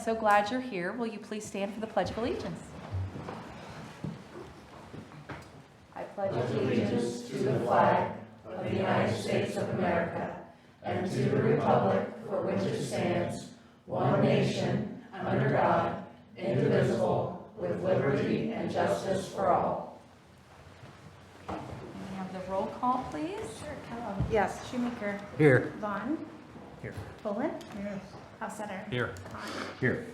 so glad you're here. Will you please stand for the Pledge of Allegiance? I pledge allegiance to the flag of the United States of America and to the republic for which it stands, one nation, under God, indivisible, with liberty and justice for all. Can we have the roll call, please? Sure. Kellogg. Yes. Shoemaker. Here. Vaughn. Here. Pullen. Yes. Hofstadter. Here. Kahn. Here.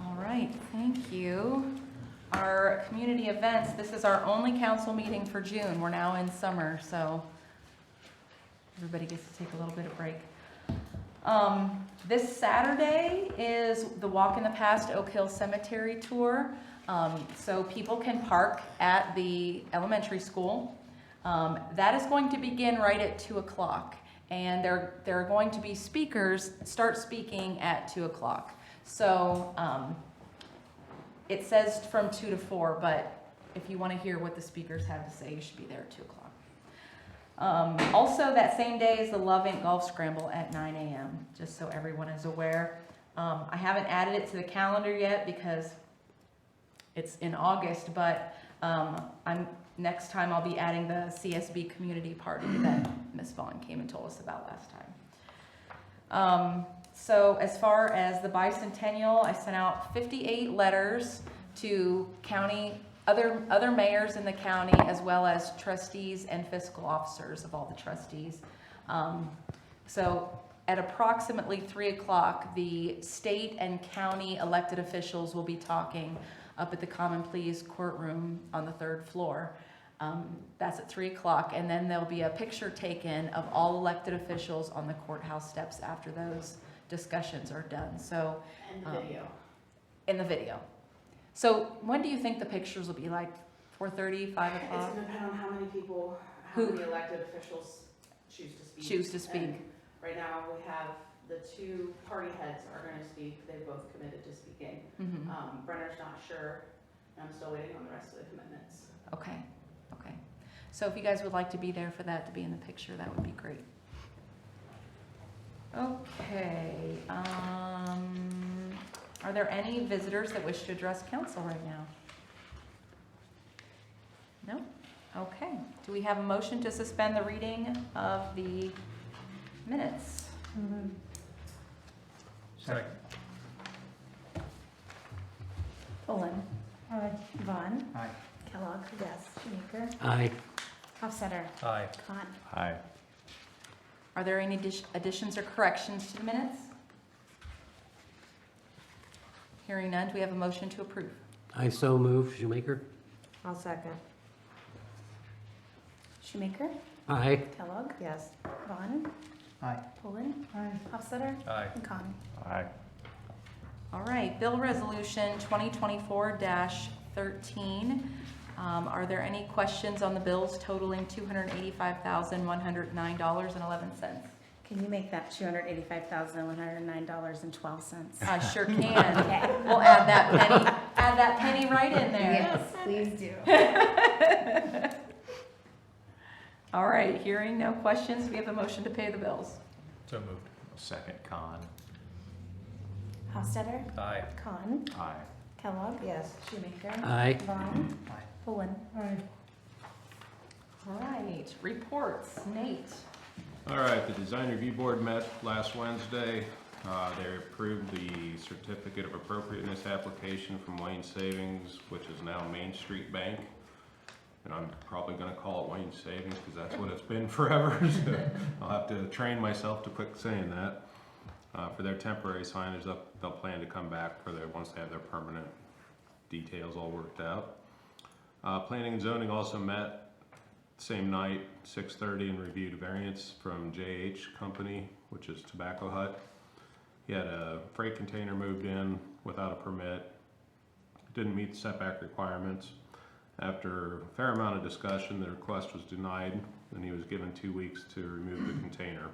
All right, thank you. Our community events, this is our only council meeting for June. We're now in summer, so everybody gets to take a little bit of break. This Saturday is the Walk in the Past Oak Hill Cemetery Tour. So people can park at the elementary school. That is going to begin right at 2 o'clock. And there are going to be speakers start speaking at 2 o'clock. So it says from 2 to 4, but if you want to hear what the speakers have to say, you should be there at 2 o'clock. Also, that same day is the Love Inc. Golf Scramble at 9 a.m., just so everyone is aware. I haven't added it to the calendar yet because it's in August, but next time I'll be adding the CSB community party that Ms. Vaughn came and told us about last time. So as far as the bicentennial, I sent out 58 letters to other mayors in the county, as well as trustees and fiscal officers of all the trustees. So at approximately 3 o'clock, the state and county elected officials will be talking up at the Common Pleas courtroom on the 3rd floor. That's at 3 o'clock, and then there'll be a picture taken of all elected officials on the courthouse steps after those discussions are done. So, And the video. in the video. So when do you think the pictures will be, like 4:30, 5 It's o'clock? gonna depend on how many people, how Who- many elected officials choose to speak. Choose to speak. And right now, we have the 2 party heads are gonna speak. They both committed to speaking. Mhm. Brenner's not sure. I'm still waiting on the rest of the commitments. Okay, okay. So if you guys would like to be there for that, to be in the picture, that would be great. Okay, are there any visitors that wish to address council right now? No? Okay. Do we have a motion to suspend the reading of the minutes? Second. Pullen. Vaughn. Aye. Kellogg. Yes. Shoemaker. Aye. Hofstadter. Aye. Kahn. Aye. Are there any additions or corrections to the minutes? Hearing none, do we have a motion to approve? I so move. Shoemaker. I'll second. Shoemaker. Aye. Kellogg. Yes. Vaughn. Aye. Pullen. Hofstadter. Aye. And Kahn. Aye. All right, Bill Resolution 2024-13. Are there any questions on the bills totaling $285,109.11? Can you make that $285,109.12? I sure can. We'll add that penny right in there. Yes, please do. All right, hearing no questions, we have a motion to pay the bills. So moved. Second. Con. Hofstadter. Aye. Kahn. Aye. Kellogg. Yes. Shoemaker. Aye. Vaughn. Aye. Pullen. All right, reports. Nate. All right, the Design Review Board met last Wednesday. They approved the certificate of appropriateness application from Wayne Savings, which is now Main Street Bank. And I'm probably gonna call it Wayne Savings because that's what it's been forever. So I'll have to train myself to quit saying that. For their temporary signage, they'll plan to come back once they have their permanent details all worked out. Planning and zoning also met same night, 6:30, and reviewed a variance from JH Company, which is Tobacco Hut. He had a freight container moved in without a permit, didn't meet the setback requirements. After a fair amount of discussion, the request was denied, and he was given 2 weeks to remove the container.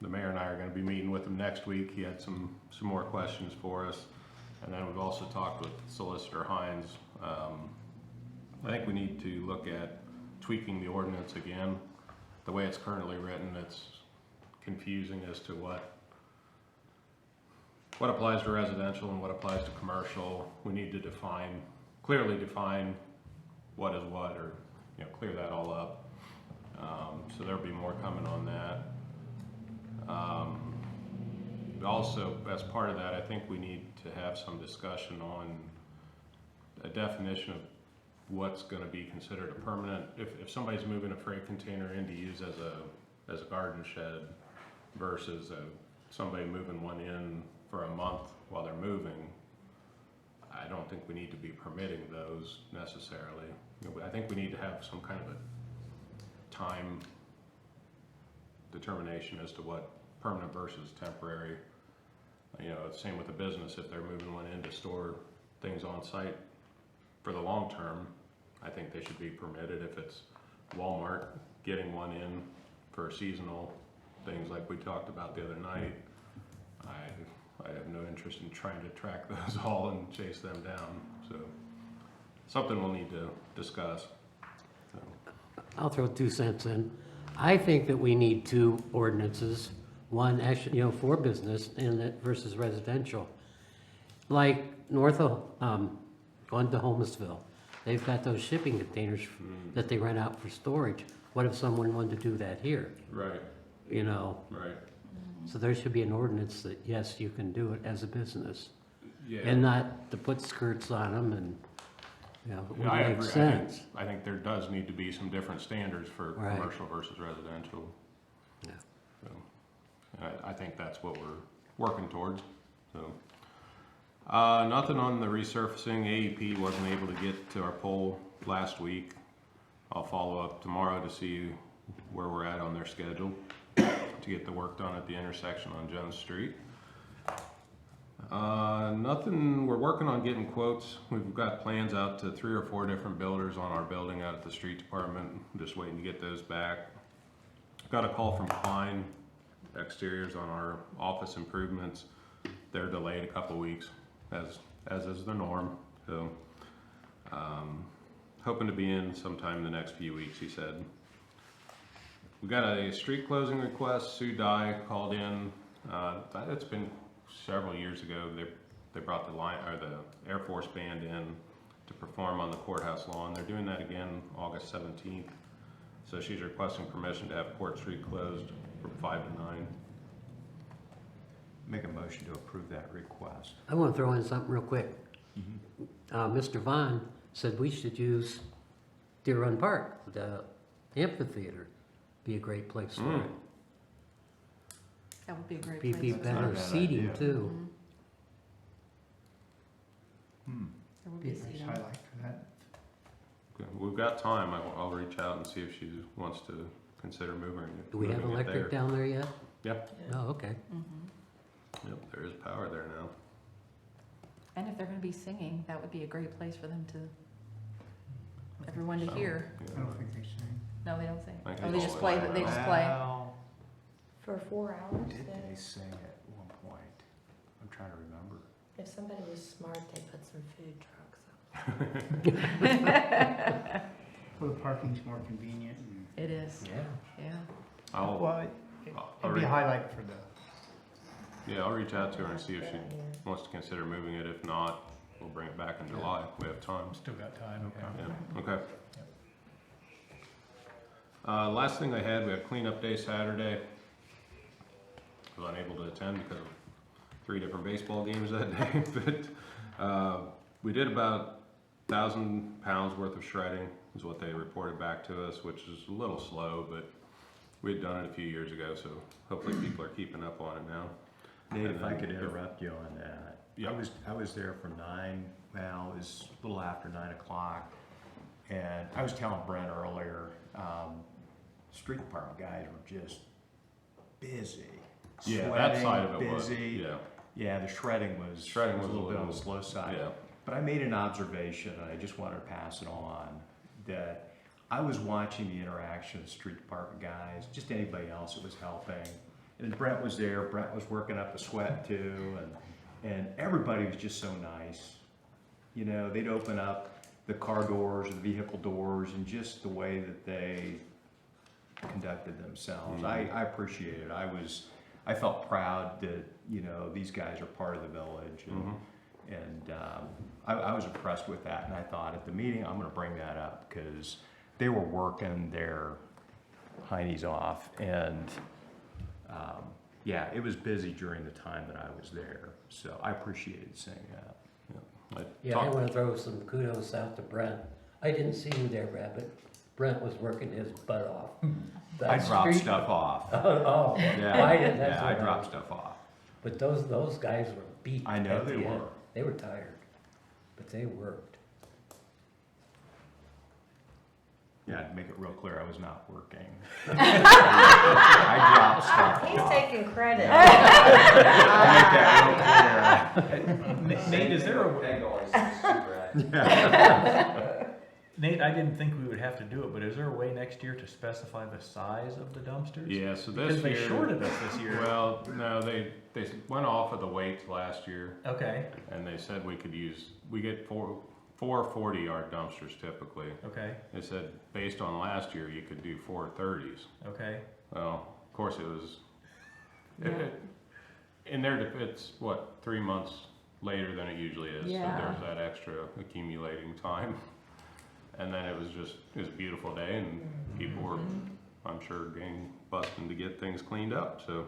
The mayor and I are going to be meeting with him next week. He had some more questions for us. And then we've also talked with Solicitor Hines. I think we need to look at tweaking the ordinance again. The way it's currently written, it's confusing as to what what applies to residential and what applies to commercial. We need to clearly define what is what, or, you know, clear that all up. So there'll be more coming on that. Also, as part of that, I think we need to have some discussion on a definition of what's gonna be considered a permanent, if somebody's moving a freight container in to use as a garden shed versus somebody moving one in for a month while they're moving, I don't think we need to be permitting those necessarily. You know, I think we need to have some kind of a time determination as to what permanent versus temporary. You know, same with the business, if they're moving one in to store things on site for the long term, I think they should be permitted. If it's Walmart getting one in for seasonal things like we talked about the other night, I have no interest in trying to track those all and chase them down. So something we'll need to discuss. So, I'll throw 2 cents in. I think that we need 2 ordinances, one actually, you know, for business and that versus residential. Like north of, going to Holmesville, they've got those shipping containers that they rent out for storage. What if someone wanted to do that here? right, You know, right. so there should be an ordinance that, yes, you can do it as a business. Yeah. And not to put skirts on them and, you know, it Yeah, I would make agree. sense. I think there does need to be some different standards for Right. commercial versus residential. Yeah. So, I think that's what we're working towards, so. Nothing on the resurfacing. AEP wasn't able to get to our poll last week. I'll follow up tomorrow to see where we're at on their schedule to get the work done at the intersection on Jones Street. Nothing, we're working on getting quotes. We've got plans out to 3 or 4 different builders on our building out at the street department. Just waiting to get those back. Got a call from Klein Exteriors on our office improvements. They're delayed a couple weeks, as is the norm. So, hoping to be in sometime in the next few weeks, he said. We got a street closing request. Sue Dye called in. It's been several years ago. They brought the Air Force band in to perform on the courthouse lawn. They're doing that again August 17th. So she's requesting permission to have Court Street closed from 5 to 9. Make a motion to approve that request. I want to throw in something real quick. Mr. Vaughn said we should use Deer Run Park, the amphitheater, be a great place for it. That would be a great Be place. That's not a better bad seating idea. too. There would Be be a nice seating. highlight for that. Okay, we've got time. I'll reach out and see if she wants to consider moving it. Do we have moving it electric there. down there yet? Yeah. Oh, okay. Yep, there is power there now. And if they're gonna be singing, that would be a great place for them to, everyone to So, hear. yeah. I don't think they sing. No, they don't sing. I think Oh, they it's just all play, around. they just play. Well, For 4 hours, did then, they sing at one point? I'm trying to remember. if somebody was smart, they'd put some food trucks up. Well, the parking's more convenient and, It is, Yeah. yeah. I'll it'd be a highlight for the, I'll reach out to her and see if she Good idea. wants to consider moving it. If not, we'll bring it back in July. We have time. still got time, okay. Yeah, okay. Last thing I had, we had cleanup day Saturday. I was unable to attend because of 3 different baseball games that day, but we did about 1,000 pounds worth of shredding is what they reported back to us, which is a little slow, but we had done it a few years ago, so hopefully people are keeping up on it now. Nate, And if I then could if- interrupt you on that. Yeah. I was there from 9, well, it was a little after 9 o'clock. And I was telling Brent earlier, street department guys were just busy. Yeah, that Sweating, side of it was, busy. yeah, Yeah, the shredding was Shredding was a little bit on the little- slow side. yeah. But I made an observation, and I just wanted to pass it on, that I was watching the interaction of street department guys, just anybody else that was helping. And Brent was there, Brent was working up a sweat too, and everybody was just so nice. You know, they'd open up the car doors, the vehicle doors, and just the way that they conducted themselves. I appreciate it. I felt proud that, you know, these guys are part of the village. Mhm. And I was impressed with that, and I thought at the meeting, I'm gonna bring that up, because they were working their heinies off, and, yeah, it was busy during the time that I was there, so I appreciated seeing that. I Yeah, I talked- wanna throw some kudos out to Brent. I didn't see you there, Brad, but Brent was working his butt off. I That dropped street- stuff off. Oh, Yeah, I didn't, that's yeah, I what dropped stuff off. But those guys were beat. I know at they the end. were. They were tired, but they worked. Yeah, to make it real clear, I was not working. I dropped stuff He's off. taking credit. I'll make that real clear. Nate, is there Nate, I didn't think we would have to do it, but is there a way next year to specify the size of the dumpsters? Yeah, so this Because they year. shorted us this year. Well, no, they went off of the weights last year, Okay, and they said we get four 40-yard dumpsters typically. okay, They said, based on last year, you could do 4 30s. okay. Well, of course it was, Yeah. in their, it's what, 3 months later than it usually is. Yeah. So there's that extra accumulating time. And then it was a beautiful day, and people were, I'm sure, busting to get things cleaned up. So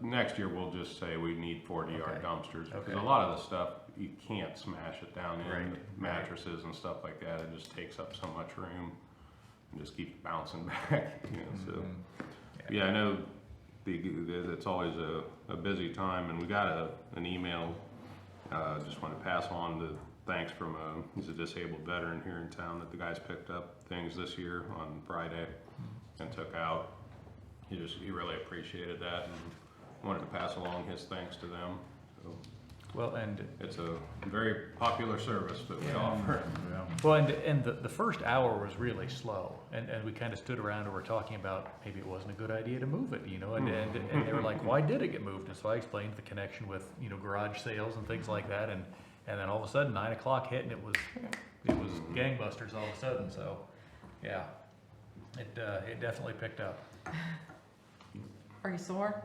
next year we'll just say we need 40-yard Okay. dumpsters, because Okay. a lot of the stuff you can't smash it down in Right. mattresses and stuff like that. It just takes up so much room and just keeps bouncing back. You know, so yeah, I know it's always a busy time, and we got an email. Just want to pass on the thanks from he's a disabled veteran here in town, that the guys picked up things this year on Friday and took out. He really appreciated that and wanted to pass along his thanks to them. So Well, and it's a very popular service that we offer. Well, and the first hour was really slow, and we kind of stood around and were talking about maybe it wasn't a good idea to move it, you know, and they were like, why did it get moved? And so I explained the connection with, you know, garage sales and things like that, and then all of a sudden 9 o'clock hit, and it was gangbusters all of a sudden. So yeah, it definitely picked up. Are you sore?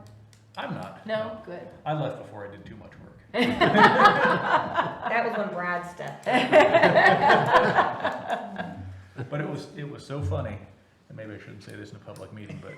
I'm not. No? Good. I left before I did too much work. That was when Brad stepped in. But it was so funny, and maybe I shouldn't say this in a public meeting, but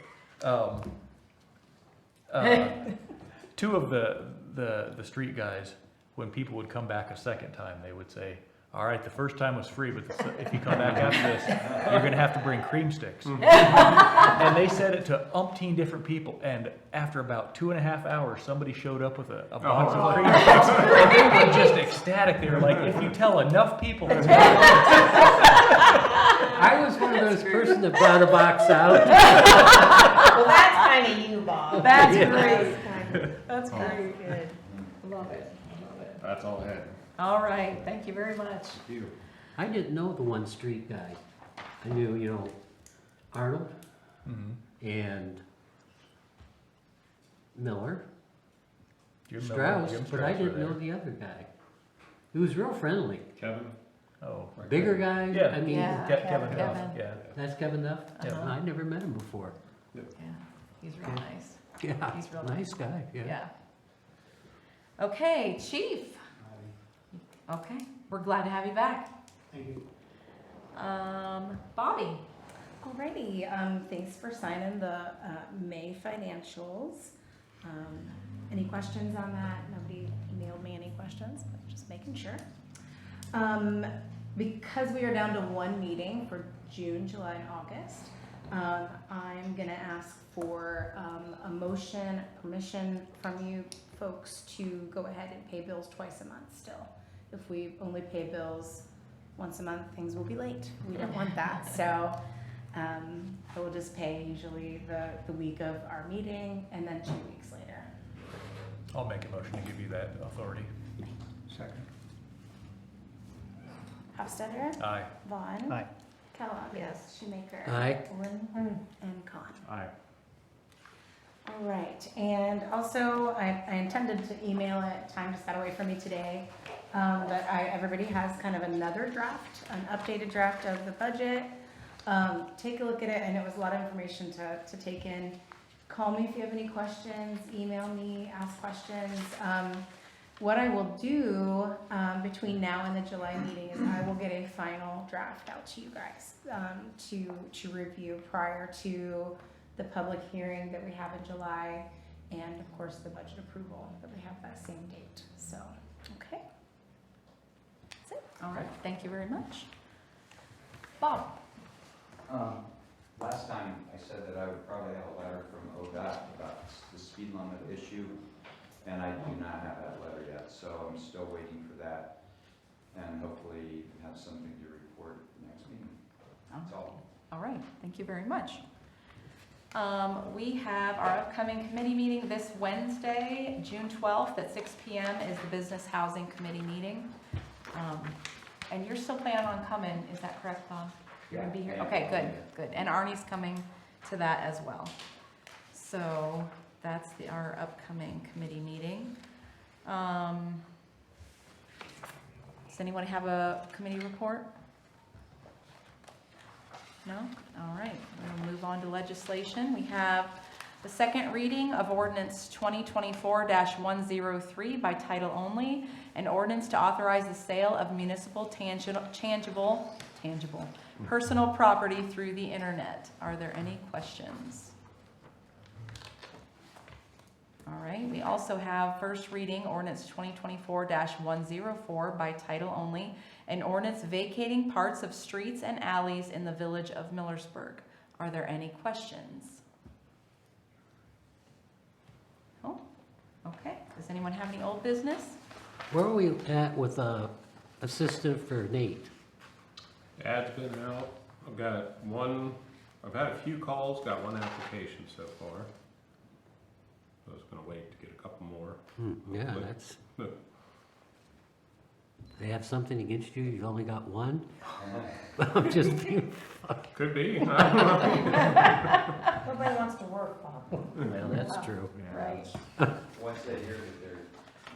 two of the street guys, when people would come back a second time, they would say, all right, the first time was free, but if you come back after this, you're gonna have to bring cream sticks. And they said it to umpteen different people, and after about 2.5 hours, somebody showed up with a box of cream sticks, and they were just ecstatic. They were like, if you tell enough people, it's gonna work. I was one of those person that brought a box out. Well, that's kind of you, Bob. That's Yeah. great. That's great. Good. Love it. That's all I had. All right, thank you very much. I didn't know the one street guy. I knew, you know, Arnold and Miller, Jim Miller, Strauss, Jim but I Strauss were didn't know there. the other guy. He was real friendly. Kevin? Oh, right. Bigger guy, Yeah. I mean, Yeah. Kevin Duff, Kevin. yeah. that's Kevin Duff? Uh-huh. I never met him before. Yeah, he's real nice. Yeah, He's real nice guy, yeah. Yeah. Okay, Chief. Okay, we're glad to have you back. Thank you. Bobby. Alrighty, thanks for signing the May financials. Any questions on that? Nobody emailed me any questions, but just making sure. Because we are down to one meeting for June, July, and August, I'm gonna ask for a motion, permission from you folks to go ahead and pay bills twice a month still. If we only pay bills once a month, things will be late. We don't want that, so we'll just pay usually the week of our meeting and then 2 weeks later. I'll make a motion to give you that authority. Second. Hofstadter, Aye. Vaughn, Aye. Kellogg, Yes. Shoemaker, Aye. and Khan. Aye. All right, and also I intended to email it, time just got away from me today, but everybody has kind of another draft, an updated draft of the budget. Take a look at it, and it was a lot of information to take in. call me if you have any questions, email me, ask questions. What I will do between now and the July meeting is I will get a final draft out to you guys to review prior to the public hearing that we have in July, and of course the budget approval that we have that same date. So, okay. That's it. All right, thank you very much. Bob? Last time I said that I would probably have a letter from ODOT about the speed limit issue, and I do not have that letter yet, so I'm still waiting for that, and hopefully have something to report next meeting. That's all. All right, thank you very much. We have our upcoming committee meeting this Wednesday, June 12th at 6 p.m. is the Business Housing Committee meeting. And you're still planning on coming, is that correct, Bob? You're gonna be here? Yeah. Okay, good. And Arnie's coming to that as well. So that's our upcoming committee meeting. Does anyone have a committee report? No? All right, we'll move on to legislation. We have the second reading of ordinance 2024-103 by title only, an ordinance to authorize the sale of municipal tangible personal property through the internet. Are there any questions? All right, we also have first reading ordinance 2024-104 by title only, an ordinance vacating parts of streets and alleys in the village of Millersburg. Are there any questions? Oh, okay. Does anyone have any old business? Where are we at with assistant for Nate? Ad's been out. I've had a few calls, got one application so far. I was gonna wait to get a couple more. Yeah, that's, they have something against you, you've only got one? I'm just being, Could be, I don't know. Nobody wants to work, Bob. well, that's true. Right. Once they hear that there's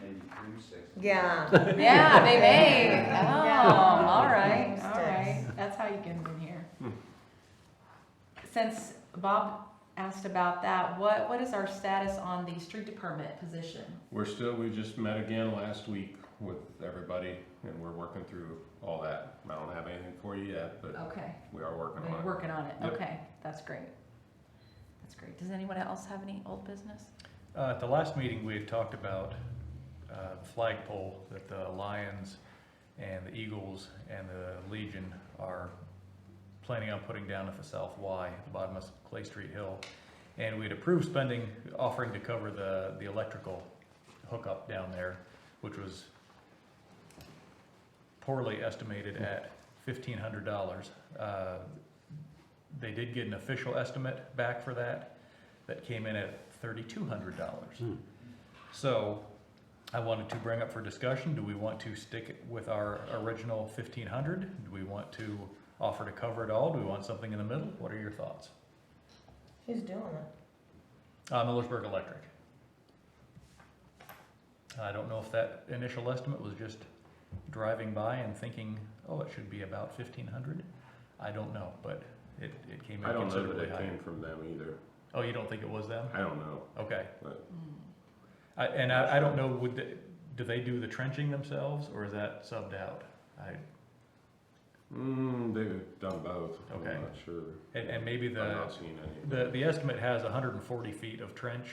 maybe broomsticks. Yeah. Yeah, they may. Oh, Yeah. all right. Sticks. That's how you get them in here. Since Bob asked about that, what is our status on the street department position? We just met again last week with everybody, and we're working through all that. I don't have anything for you yet, but Okay, we are working we're on it. working on it. Yep. Okay, that's great. That's great. Does anyone else have any old business? At the last meeting, we had talked about the flagpole that the Lions and the Eagles and the Legion are planning on putting down at the South Y, at the bottom of Clay Street Hill. And we'd approved spending, offering to cover the electrical hookup down there, which was poorly estimated at $1,500. They did get an official estimate back for that came in at $3,200. So I wanted to bring up for discussion, do we want to stick with our original $1,500? Do we want to offer to cover it all? Do we want something in the middle? What are your thoughts? Who's doing it? Millersburg Electric. I don't know if that initial estimate was just driving by and thinking, oh, it should be about 1,500. I don't know, but it came in I don't know that considerably it higher. came from them either. Oh, you don't think it was them? I don't know. Okay. But I don't know, do they do the trenching themselves, or is that subbed out? they've done both. Okay. I'm not sure. And maybe I've not seen any. the estimate has 140 feet of trench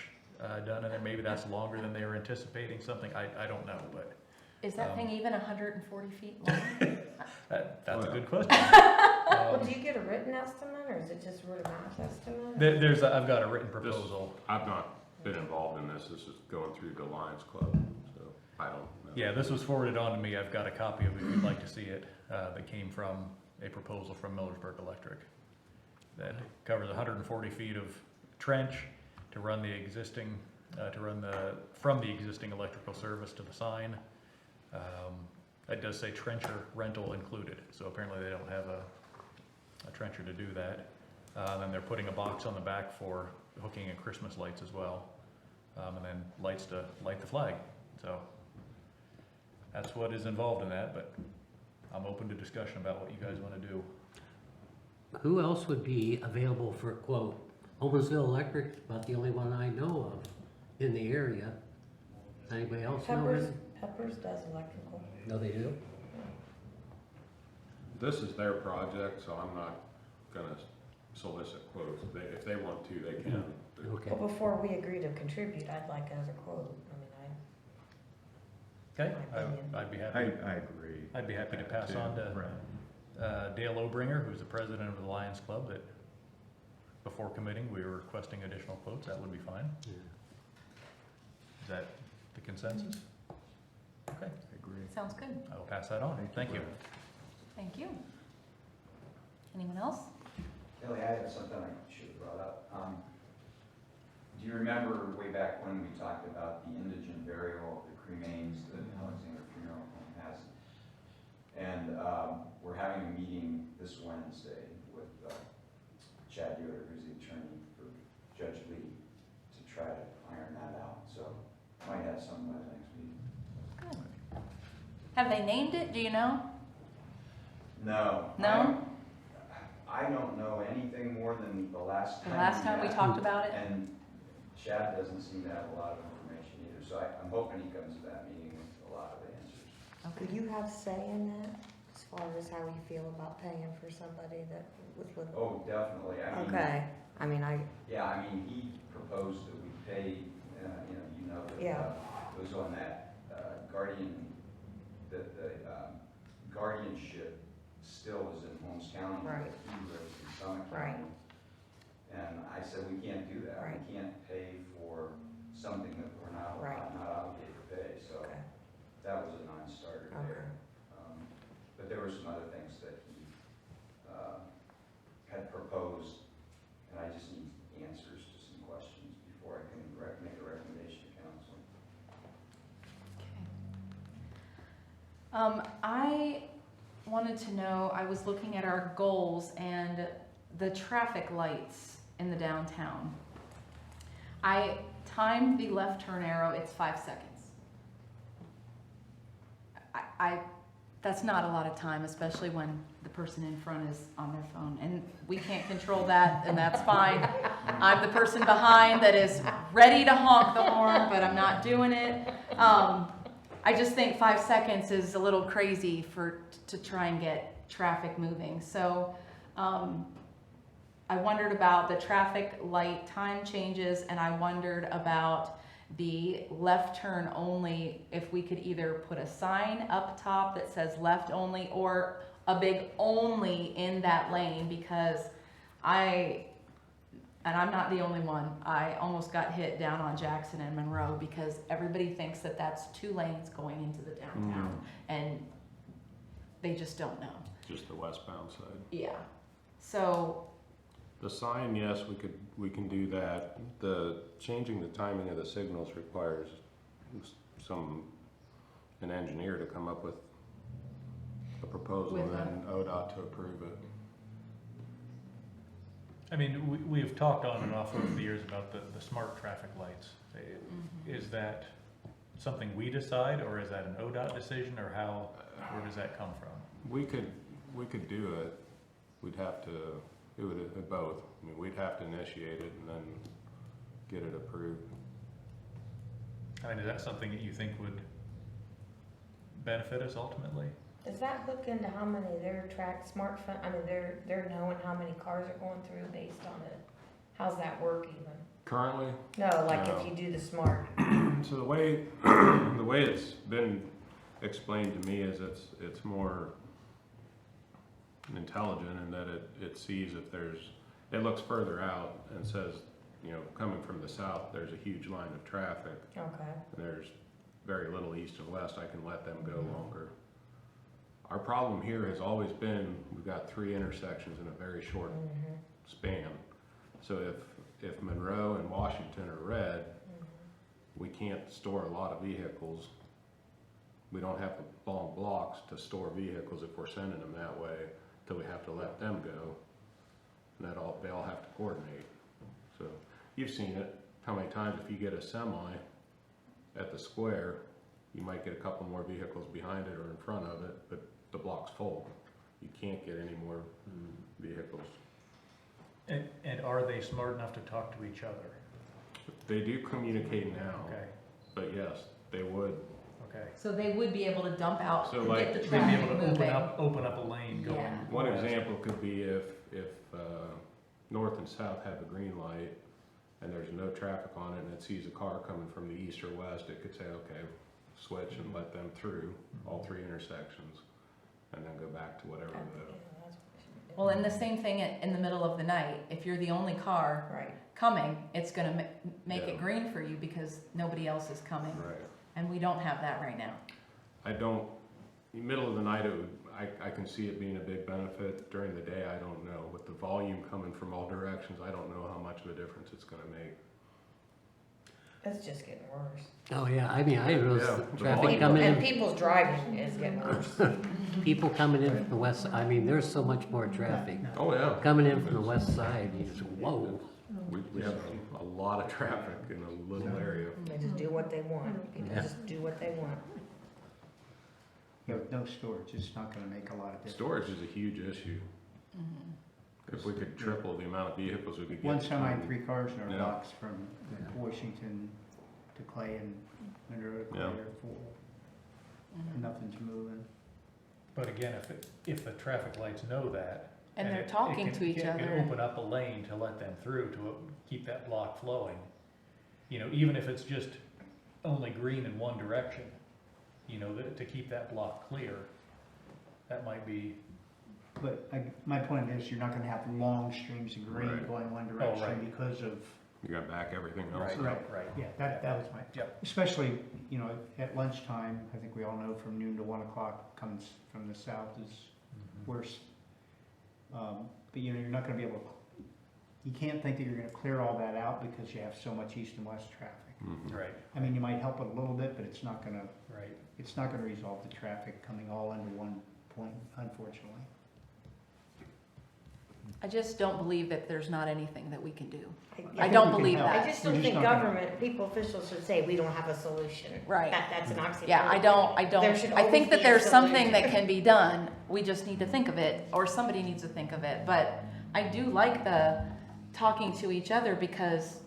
done in there. Maybe that's longer than they were anticipating, something, I don't know, but Is that thing even 140 feet long? that's a Well. good question. Well, do you get a written estimate, or is it just word of mouth estimate? I've got a written proposal. I've not been involved in this. This is going through the Lions Club, so I don't know. Yeah, this was forwarded on to me. I've got a copy of it if you'd like to see it. That came from a proposal from Millersburg Electric that covers 140 feet of trench to run the existing, from the existing electrical service to the sign. It does say trencher rental included, so apparently they don't have a trencher to do that. And they're putting a box on the back for hooking in Christmas lights as well, and then lights to light the flag. So that's what is involved in that, but I'm open to discussion about what you guys want to do. Who else would be available for a quote Owensville Electric, about the only one I know of in the area. Anybody else know any? Peppers does electrical. No, they do? This is their project, so I'm not gonna solicit quotes. If they want to, they can. Okay. But before we agree to contribute, I'd like another quote. Okay, My opinion. I'd be I, happy, I agree. I'd be happy to pass on to Dale Obringer, who's the president of the Lions Club, that before committing, we were requesting additional quotes. That would be fine. Yeah. Is that the consensus? Okay, I agree. Sounds good. I will pass that on. Thank you. Thank you. Anyone else? Kelly, I have something I should have brought up. Do you remember way back when we talked about the indigent burial, the cremains that Alexander Funeral Home has? And we're having a meeting this Wednesday with Chad Yoder, who's the attorney for Judge Lee, to try to iron that out. So might have some by the next meeting. Good. Have they named it? Do you know? No. No? I don't know anything more than the last The time. last time we met. talked about it? And Chad doesn't seem to have a lot of information either, so I'm hoping he comes to that meeting with a lot of answers. Do you have say in that, as far as how you feel about paying for somebody that was with? Oh, definitely, I mean. Okay, I mean, Yeah, I mean, he proposed that we pay, that Yeah. it was on that the guardianship still is in Holmes County. Right. But he lives in Summit Right. County. And I said, we can't do that. Right. We can't pay for something that we're not Right. obligated to pay, so okay, that was a non-starter okay. there. But there were some other things that he had proposed, and I just need answers to some questions before I can make a recommendation to council. I wanted to know, I was looking at our goals and the traffic lights in the downtown. I timed the left turn arrow, it's 5 seconds. That's not a lot of time, especially when the person in front is on their phone. And we can't control that, and that's fine. I'm the person behind that is ready to honk the horn, but I'm not doing it. I just think 5 seconds is a little crazy to try and get traffic moving. So I wondered about the traffic light time changes, and I wondered about the left turn only, if we could either put a sign up top that says left only or a big only in that lane, because and I'm not the only one, I almost got hit down on Jackson and Monroe because everybody thinks that that's 2 lanes going into the downtown, and they just don't know. Just the westbound side. Yeah. So, The sign, yes, we can do that. Changing the timing of the signals requires an engineer to come up with a proposal and then ODOT to approve it. I mean, we have talked on and off over the years about the smart traffic lights. Is that something we decide, or is that an ODOT decision, or where does that come from? We could do it. We'd have to do it both. I mean, we'd have to initiate it and then get it approved. I mean, is that something that you think would benefit us ultimately? Does that hook into how many their smartphone, I mean, they're knowing how many cars are going through based on it? How's that work even? Currently, No, like No. if you do the smart, so the way it's been explained to me is it's more intelligent in that it sees if it looks further out and says, coming from the south, there's a huge line of traffic, okay, and there's very little east and west, I can let them go longer. Our problem here has always been, we've got 3 intersections in a very short span. So if Monroe and Washington are red, we can't store a lot of vehicles. We don't have long blocks to store vehicles if we're sending them that way, till we have to let them go. And they all have to coordinate. So you've seen it, how many times if you get a semi at the square, you might get a couple more vehicles behind it or in front of it, but the block's full. You can't get any more vehicles. And are they smart enough to talk to each other? They do communicate now, Okay, but yes, they would. okay. So they would be able to dump out, So, and like, get the They'd be able traffic to moving. open up a lane going. Yeah. One west. example could be if north and south have a green light and there's no traffic on it and it sees a car coming from the east or west, it could say, okay, switch and let them through all three intersections and then go back to whatever the, Well, and the same thing in the middle of the night, if you're the only car Right. coming, it's gonna make Yeah. it green for you because nobody else is coming. right. And we don't have that right now. I don't, middle of the night, I can see it being a big benefit. During the day, I don't know. With the volume coming from all directions, I don't know how much of a difference it's gonna make. It's just getting worse. Oh, yeah, I mean, I noticed Yeah, the the traffic volume. coming And in, people's driving is getting worse. people coming in from the west, I mean, there's so much more traffic. Oh, yeah. Coming in from the west side, you just, whoa. We have a lot of traffic in a little area. They just do what they want. People Yeah. just do what they want. Yeah, with no storage, it's not gonna make a lot of difference. Storage is a huge issue. If we could triple the amount of vehicles we could get. One semi and between- 3 cars in our Yeah. box from Washington to Clay and Monroe to Clay Yeah. are full. Mm-hmm. Nothing's moving. But again, if the traffic lights know that. And they're it talking can- to each it can other. open up a lane to let them through to keep that block flowing. You know, even if it's just only green in one direction, you know, to keep that block clear, that might be, But my point is, you're not gonna have long streams of green Right. going one right. direction because of, You gotta back everything else right, up. right. yeah, that was my, Yep. especially, you know, at lunchtime, I think we all know from noon to 1 o'clock comes from the south is Mhm. worse. But you know, you're not gonna be able to, you can't think that you're gonna clear all that out because you have so much east and west traffic. Mhm. Right, I mean, you might help it a little bit, but it's not gonna resolve the traffic coming all into one point, unfortunately. I just don't believe that there's not anything that we can do. I think don't we can believe help. that. I just We're don't think not gonna- government, people, officials should say, we don't have a solution. Right. That's an oxymoron. Yeah, I There should I think always that be a there's something solution. that can be done, we just need to think of it, or somebody needs to think of it, but I do like the talking to each other because,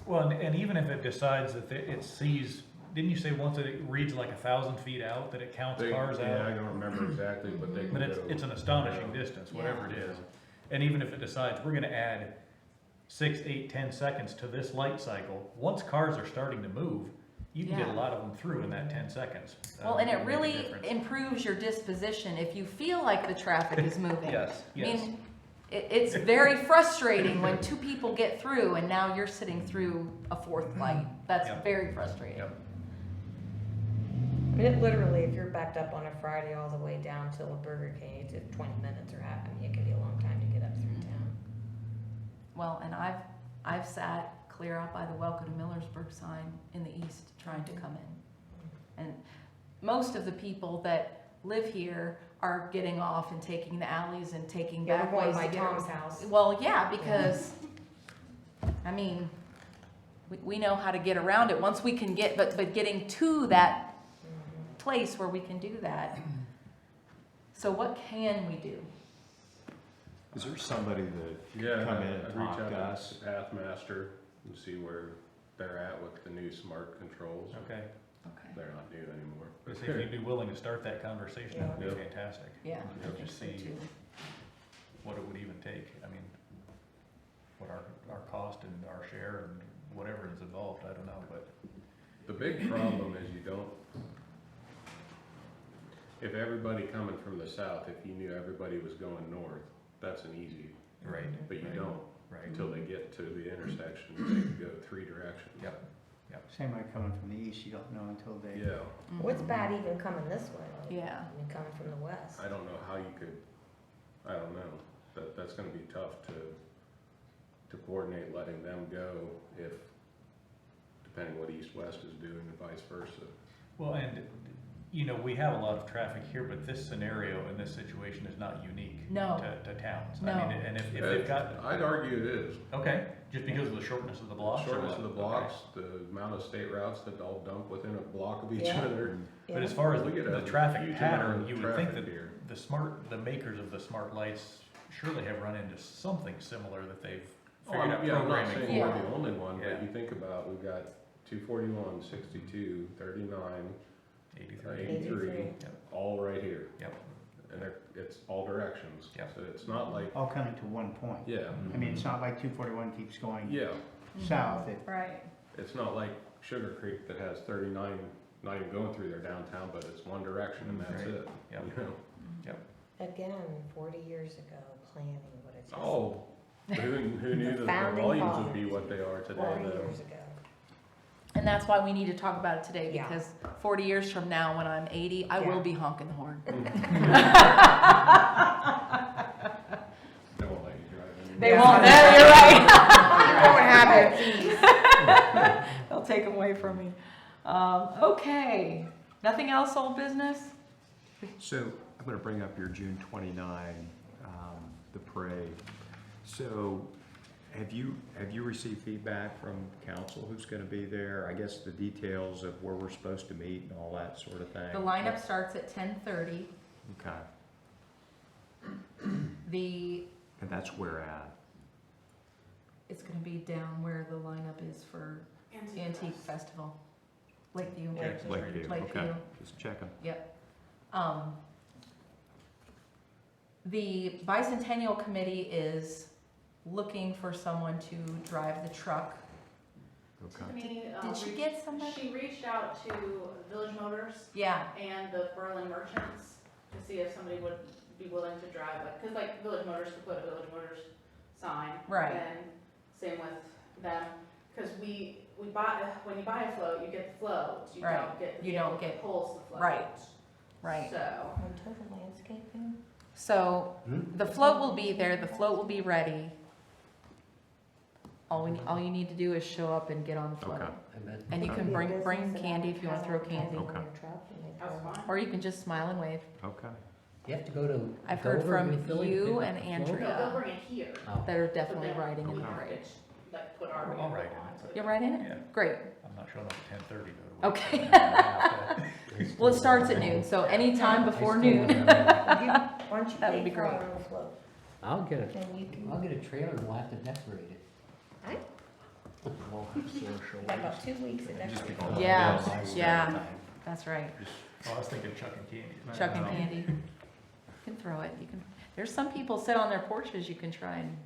well, and even if it decides that it sees, didn't you say once that it reads like 1,000 feet out, that it counts They- cars Yeah, I out? don't remember exactly, but they can But go. it's an astonishing distance, whatever it is. And even if it decides, we're gonna add 6, 8, 10 seconds to this light cycle, once cars are starting to move, you can get a Yeah. lot of them through in that 10 seconds. well, and it Make a really difference. improves your disposition if you feel like the traffic is moving. Yes, I yes. mean, it's very frustrating when two people get through and now you're sitting through a fourth light. That's Yep. very frustrating. Yep. I mean, it literally, if you're backed up on a Friday all the way down till a Burger King, it's 20 minutes or half, I mean, it can be a long time to get up through town. Well, and I've sat clear out by the Welcome to Millersburg sign in the east trying to come in. And most of the people that live here are getting off and taking the alleys and taking Yeah, back we're going ways by to get. Tom's house. Well, yeah, because, I mean, we know how to get around it. Once we can get, but getting to that place where we can do that. So what can we do? Is there somebody that Yeah, come in and I'd reach talk out to to us? Pathmaster and see where they're at with the new smart controls. Okay, Okay, They're not new anymore. but see if you'd be willing to start that conversation, that would Yeah. be fantastic. yeah, I We'll think just so see too. what it would even take. I mean, what our cost and our share and whatever is involved, I don't know, but. The big problem is you don't, if everybody coming from the south, if you knew everybody was going north, that's an easy, Right. but you Right. don't Right. until they get to the intersection, they can go three directions. Yep. Same like coming from the east, you don't know until they. Yeah, What's bad even coming this way? Like, Yeah. I mean, coming from the west. I don't know how you could, I don't know, that's gonna be tough to coordinate letting them go if, depending what east-west is doing and vice versa. Well, and, you know, we have a lot of traffic here, but this scenario and this situation is not unique No. to towns. No. I mean, and if they've got, I'd argue it is. okay, just because of the shortness of the blocks? or Shortness what? of the blocks, the amount of state routes that all dump within a block of each Yeah. other. But as far as We could the have a traffic huge pattern, amount of you would think traffic that here. the makers of the smart lights sure they have run into something similar that they've Oh, figured out yeah, I'm not programming. saying Yeah. we're the only one, Yeah. but you think about, we've got 241, 62, 39, 83. 83, Yep. all right here. Yep. And it's all directions. Yep. So it's not like, All coming to one point. yeah, I mean, it's not like 241 keeps going yeah. south. Right. It's not like Sugar Creek that has 39, not even going through their downtown, but it's one direction and that's Right. it. Yep. You know? Again, 40 years ago, planning would have just. Oh, who knew that the Founding volumes would fathers. be what they are today 40 though? years ago. And that's why we need to talk about it today, Yeah. because 40 years from now, when I'm 80, I will Yeah. be honking the horn. They won't let you drive anymore. They won't, no, you're right. You won't have it. They'll take them away from me. Okay, nothing else, old business? So I'm gonna bring up your June 29, the parade. So have you received feedback from council who's gonna be there? I guess the details of where we're supposed to meet and all that sort of thing? The lineup starts at 10:30. Okay, And that's where at? it's gonna be down where the lineup is for Antique Festival. Lakeview. Yeah. Lakeview, okay, Lakeview. just checking. The Bicentennial Committee is looking for someone to drive the truck. Okay. Tiffany, Did she get somebody? She reached out to Village Motors Yeah, and the Berlin Merchants to see if somebody would be willing to drive, like, cause like Village Motors could put a Village Motors sign. Right. And same with them, cause we buy, when you buy a float, you get the float, you Right. don't get the You don't vehicle that get- pulls the float. right. right. So, On Total Landscaping? So the float will be there, the float will be ready. All you need to do is show up and get on the float. Okay. I bet. And you can bring candy if you want to throw candy. Okay. that was fine. Or you can just smile and wave. Okay. You have to go to. I've heard Dover from to Philly to you pick up and the float? Andrea. No, they'll bring it here. Oh. That are but definitely then riding in we the have parade. to, like, put our I'll vehicle ride in on, it. so You're right in it? Yeah. Great. I'm not showing up at 10:30 though. Okay. Well, it starts at noon, so anytime before noon. Why don't you That would be pay for our great. own float? I'll get Then you can, I'll get a trailer and we'll have to decorate it. got about 2 weeks to decorate. Yeah, yeah, that's right. Oh, I was thinking Chuck and Candy. Chuck and candy. You can throw it. You can. There's some people sit on their porches. You can try and.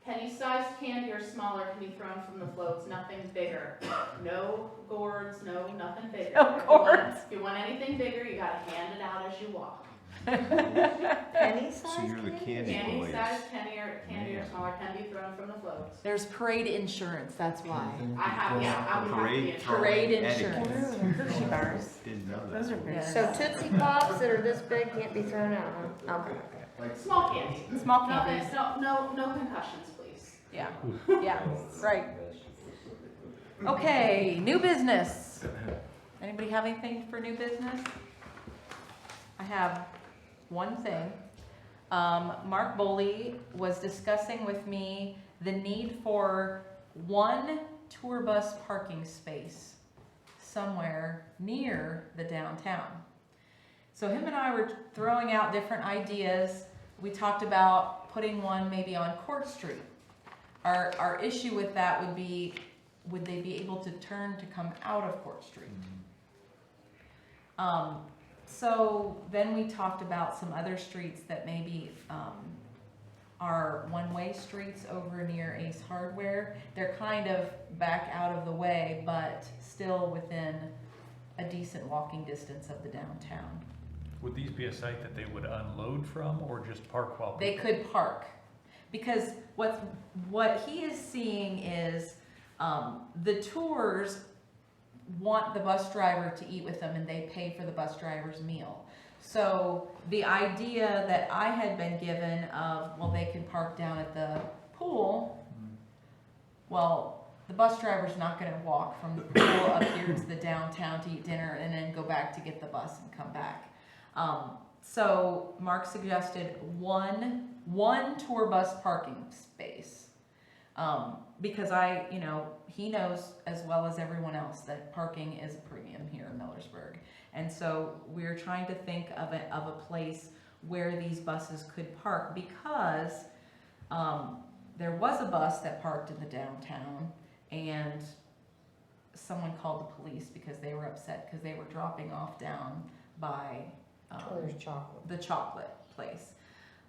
Penny-sized candy or smaller can be thrown from the floats, nothing bigger. No gourds, nothing bigger. No If you want- gourds. If you want anything bigger, you gotta hand it out as you walk. Penny size So you're the candy police. Candy-sized candy or smaller can be thrown from the floats. There's parade insurance. That's why. I have, yeah, I would have to be Parade in. throwing Parade etiquette. insurance. Hershey bars. Didn't know that. Those are big. Yes. So Tootsie Pops that are this big can't be thrown out, huh? Okay. Small candy. Small Nothing, candies. no concussions, please. Yeah. Yeah. Right. Okay. New business. Anybody have anything for new business? I have one thing. Mark Boley was discussing with me the need for one tour bus parking space somewhere near the downtown. So him and I were throwing out different ideas. We talked about putting one maybe on Court Street. Our issue with that would be, would they be able to turn to come out of Court Street? So then we talked about some other streets that maybe are one-way streets over near Ace Hardware. They're kind of back out of the way, but still within a decent walking distance of the downtown. Would these be a site that they would unload from or just park while? They people- could park, because what he is seeing is the tours want the bus driver to eat with them, and they pay for the bus driver's meal. So the idea that I had been given of, well, they can park down at the pool, well, the bus driver's not gonna walk from the pool up here to the downtown to eat dinner and then go back to get the bus and come back. So Mark suggested one tour bus parking space. Because he knows as well as everyone else that parking is a premium here in Millersburg. And so we're trying to think of a place where these buses could park, because there was a bus that parked in the downtown, and someone called the police because they were upset because they were dropping off down by the chocolate place.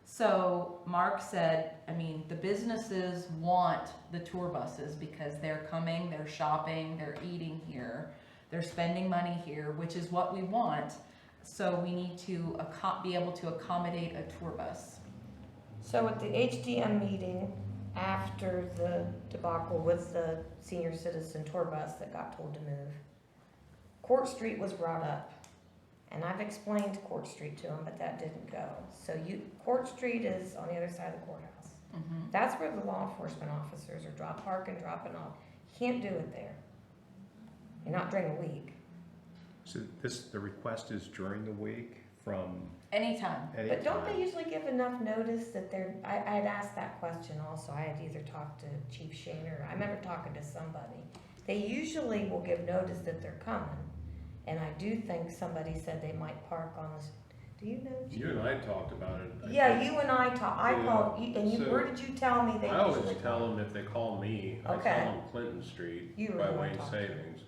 So Mark said, I mean, the businesses want the tour buses because they're coming, they're shopping, they're eating here, they're spending money here, which is what we want. So we need to be able to accommodate a tour bus. So at the HDM meeting, after the debacle with the senior citizen tour bus that got told to move, Court Street was brought up. And I've explained Court Street to them, but that didn't go. So Court Street is on the other side of the courthouse. Mm-hmm. That's where the law enforcement officers are parking, dropping off. Can't do it there. You're not during the week. So the request is during the week from Anytime. any But don't time? they usually give enough notice that I had asked that question also. I had either talked to Chief Shaner, I remember talking to somebody. They usually will give notice that they're coming. And I do think somebody said they might park on this, do you know? Chief? You and I talked about it. I Yeah, think. you and I talked, I Yeah. called, and So, where did you tell me they I always usually tell park? them if they call me, I Okay. tell them Clinton Street You were by the one Wayne talking. Savings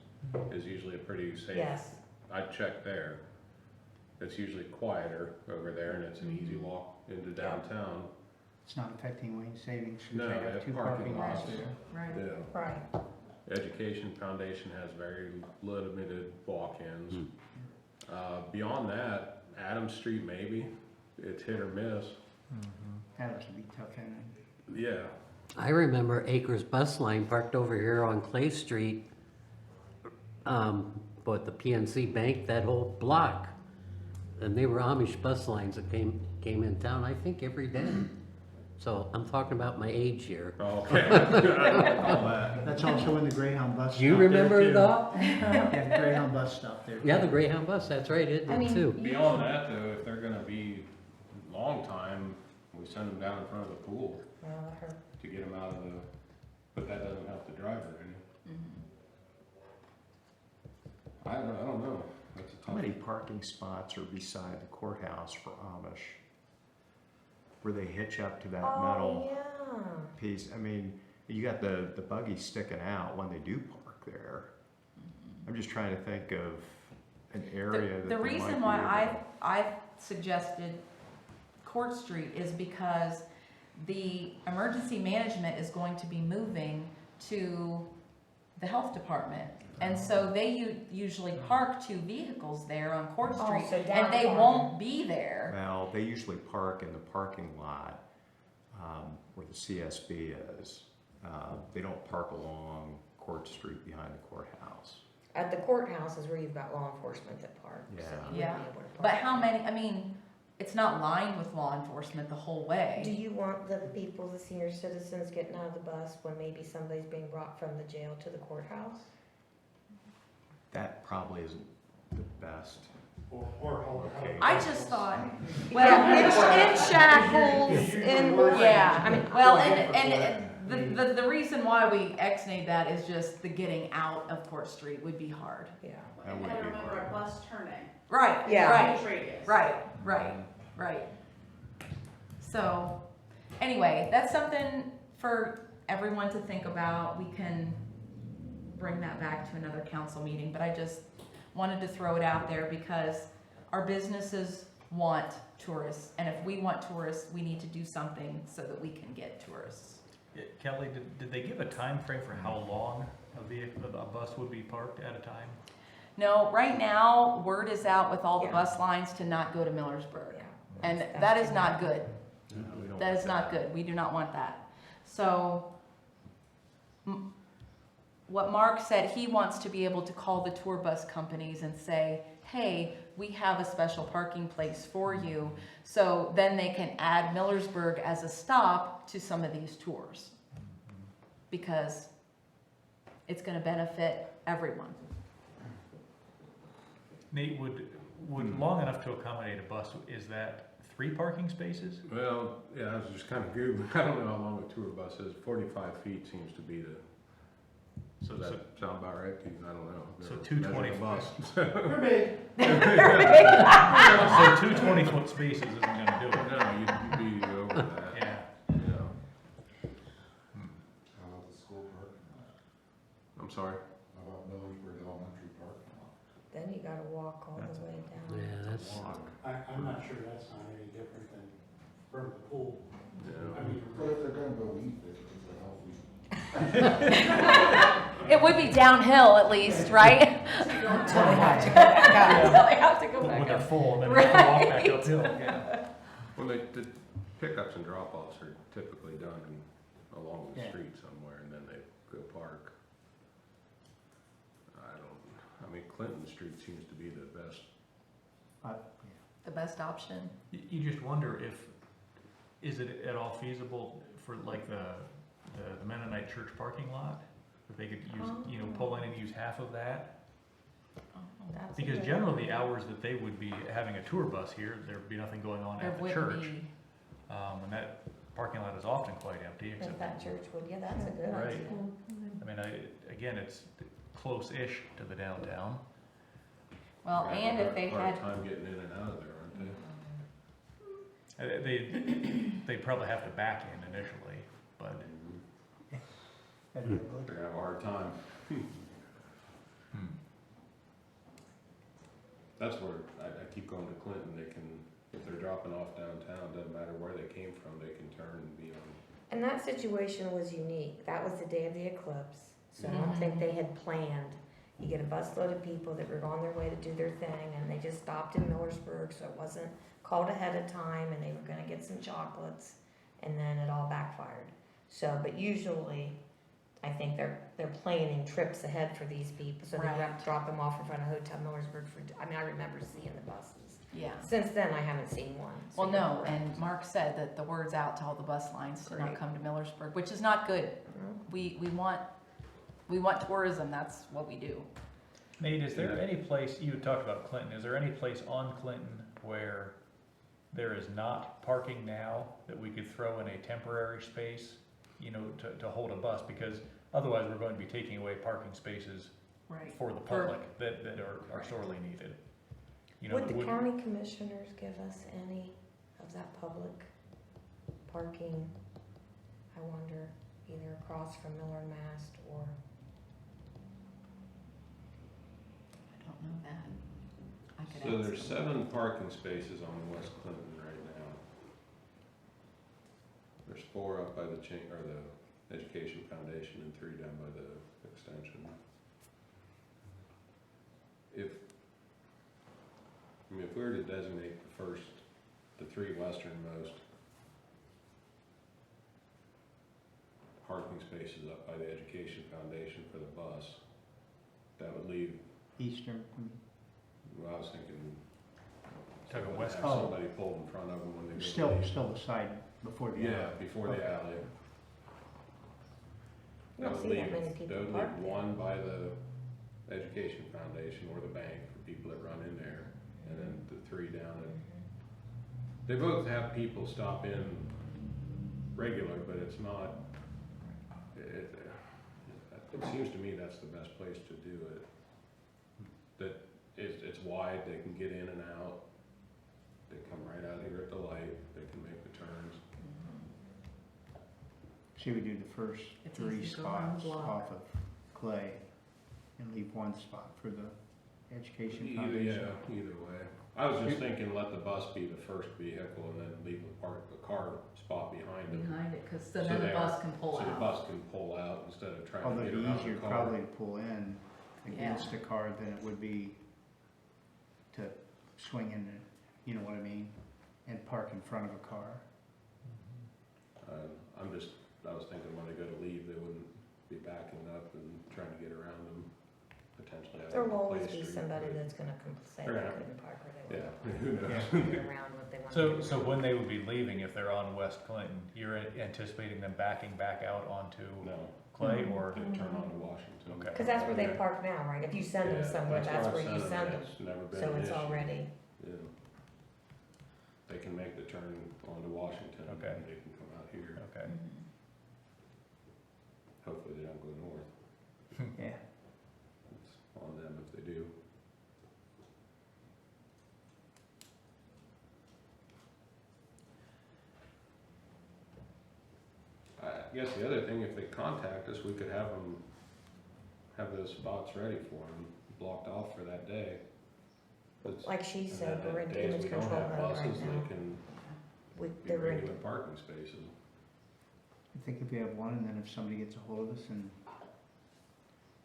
is usually a pretty safe. Yes. I check there. It's usually quieter over there and it's an easy walk into Yeah. downtown. It's not affecting Wayne Savings, No, because they they have have two parking parking lots lots. there. Right. Yeah. Right. Education Foundation has very limited walk-ins. Beyond that, Adams Street maybe, it's hit or miss. That can be tough, and Yeah, I remember Acres Bus Line parked over here on Clay Street, but the PNC Bank, that whole block. And they were Amish bus lines that came in town, I think, every day. So I'm talking about my age here. okay. that's also in the Greyhound bus. Do you stop there, remember too. that? Yeah, the Greyhound bus stop there. Yeah, the Greyhound bus, that's right, it I did mean, too. Beyond that though, if they're gonna be long time, we send them down in front of the pool Well, her- to get them out of the, but that doesn't help the driver any. I don't know. That's a How tough. many parking spots are beside the courthouse for Amish? Where they hitch up to that Oh, metal yeah. piece? I mean, you got the buggy sticking out when they do park there. I'm just trying to think of an area that The they might reason be why able to- I suggested Court Street is because the emergency management is going to be moving to the health department. And so they usually park two vehicles there on Court Oh, Street, so and they down won't be there. Well, they usually park in the parking lot where the CSB is. They don't park along Court Street behind the courthouse. At the courthouse is where you've got law enforcement that park. so Yeah. you wouldn't Yeah. be able to park But how there. many, I mean, it's not lined with law enforcement the whole way. Do you want the people, the senior citizens getting out of the bus when maybe somebody's being brought from the jail to the courthouse? That probably isn't the best. Okay. I just thought, Yeah, in shackles, in. yeah, I mean, well, and the reason why we ex-nayed that is just the getting out of Court Street would be hard. Yeah. That And would be remember hard. a bus turning. Right, Yeah. right, Huge radius. right. So, anyway, that's something for everyone to think about. We can bring that back to another council meeting, but I just wanted to throw it out there because our businesses want tourists, and if we want tourists, we need to do something so that we can get tourists. Kelly, did they give a time frame for how long a bus would be parked at a time? No, right now, word is out with all the Yeah. bus lines to not go to Millersburg. Yeah. And That's that is too not bad. good. No, we don't That want is not good. We do not want that. So, what Mark said, he wants to be able to call the tour bus companies and say, hey, we have a special parking place for you. So then they can add Millersburg as a stop to some of these tours. Because it's gonna benefit everyone. Nate, would long enough to accommodate a bus, is that 3 parking spaces? Well, yeah, I was just kind of Googling. I don't know how long a tour bus is. 45 feet seems to be So, Does so, that sound about right to you? I don't know. So Never 220 measured a bus. We're big. so 2 20-foot spaces isn't gonna do it. No, you'd be over that, Yeah. you know. How about the school parking lot? I'm sorry? How about Millersburg Elementary parking lot? Then you gotta walk all the way down. Yeah, that's, I'm not sure that's not any different than from the pool. Yeah. I mean, But if they're gonna go eat, it's a healthy. It would be downhill at least, right? Until they have to go back up. Until they have to go When back they're up. full, and then they have to walk back Right. uphill. Yeah. Well, the pickups and drop-offs are typically done along the Yeah. street somewhere, and then they go park. I mean, Clinton Street seems to be the best. The best option. You just wonder is it at all feasible for like the Mennonite church parking lot? If they could use, pull in and use half of that? That's a Because good generally, the idea. hours that they would be having a tour bus here, there'd be nothing going on There at the wouldn't church. be. And that parking lot is often quite empty, If except, that church would, yeah, that's a good Right. idea. I mean, again, it's close-ish to the downtown. Well, They have and a if they hard had, time getting in and out of there, aren't they? They'd probably have to back in initially, but That'd be good. They're gonna have a hard time. That's where I keep going to Clinton. They can, if they're dropping off downtown, doesn't matter where they came from, they can turn and be on. And that situation was unique. That was the day of the eclipse. So I don't think they had planned. You get a busload of people that were on their way to do their thing, and they just stopped in Millersburg, so it wasn't called ahead of time, and they were gonna get some chocolates, and then it all backfired. So, but usually, I think they're planning trips ahead for these people, so they Right. drop them off in front of Hotel Millersburg I mean, I remember seeing the buses. yeah. Since then, I haven't seen one. so Well, you're no, correct. and Mark said that the word's out to all the bus lines to not Great. come to Millersburg, which is not good. Mhm. We want tourism, that's what we do. Nate, is there any place, you had talked about Clinton, is there any place on Clinton where there is not parking now that we could throw in a temporary space, to hold a bus? Because otherwise, we're going to be taking away parking spaces Right. for the public that are sorely needed. Would that the wouldn't- county commissioners give us any of that public parking, I wonder, either across from Miller and Mast or? I don't know that. I could So ask there's them. 7 parking spaces on West Clinton right now. There's 4 up by the Education Foundation and 3 down by the extension. If we were to designate the 3 westernmost parking spaces up by the Education Foundation for the bus, that would leave, Eastern, well, I was thinking, Talking have west- Oh. somebody pulled in front of them when they go to still leave. the side before the. Yeah, before the alley. You don't That see would that leave, many that people would park leave there. one by the Education Foundation or the bank for people that run in there, and then the 3 down at, they both have people stop in regular, but it's not, it seems to me that's the best place to do it. That it's wide, they can get in and out, they come right out here at the light, they can make the turns. See, we do the first It's 3 easy to go around the spots block. off of Clay and leave 1 spot for the Education Either, Foundation. yeah, either way. I was just thinking let the bus be the first vehicle and then leave the car spot behind it. Behind it, cause So then the they bus are- can pull So the out. bus can pull out instead of trying Although to it'd get be around easier the car. probably to pull in against a car than it would be to swing in, you know what I mean? And park in front of a car. I was thinking when they go to leave, they wouldn't be backing up and trying to get around them, potentially There having will a always Clay be Street, somebody but- that's gonna say they Yeah. couldn't park where they Yeah, were. who knows? Yeah. Get around what they want to do. So when they would be leaving, if they're on West Clinton, you're anticipating them backing back out onto No, Clay, or? to turn on to Washington. Okay. Cause that's where they park now, right? If you send them Yeah, somewhere, that's where I where you send them. It's never been So an it's issue. already, Yeah. They can make the turn onto Washington, and Okay. they can come out here. Okay. Mhm. Hopefully they don't go north. I guess the other thing, if they contact us, we could have them, have those spots ready for them, blocked off for that day. But Like she and said, then we're in days damage we don't control have mode buses, right now. they can We, be they're in, regular parking spaces. I think if we have one, and then if somebody gets a hold of us and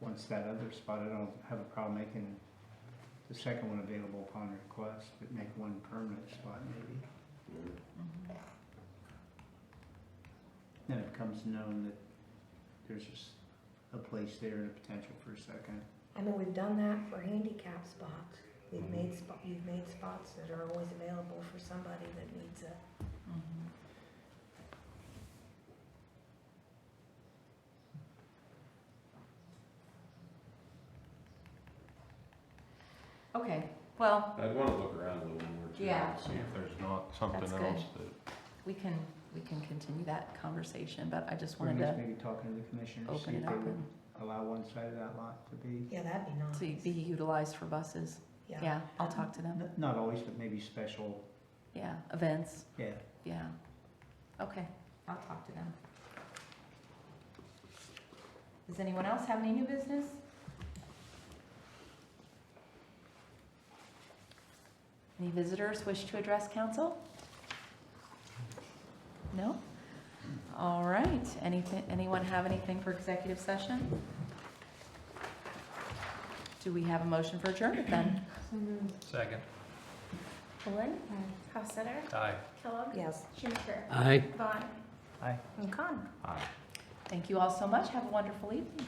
wants that other spot, I don't have a problem making the second one available upon request, but make one permanent spot maybe. Then it becomes known that there's just a place there and a potential for a second. I mean, we've done that for handicap spots. We've made you've made spots that are always available for somebody that needs it. Okay, well, I'd wanna look around a little more too, Yeah. and see if there's not something That's else good. that, we can continue that conversation, but I just wanted Bring us to maybe talking to the commissioners, open see it if they up would and allow one side of that lot to be, Yeah, that'd be nice. to be utilized for buses. Yeah, I'll talk to them. not always, but maybe special, Yeah, events, yeah. yeah. Okay, I'll talk to them. Does anyone else have any new business? Any visitors wish to address council? No? All right, anyone have anything for executive session? Do we have a motion for adjournment then? Second. Pullen, Hofstadter, Aye. Kellogg, Yes. Schumacher, Aye. Vaughn, Aye. and Con. Aye. Thank you all so much. Have a wonderful evening.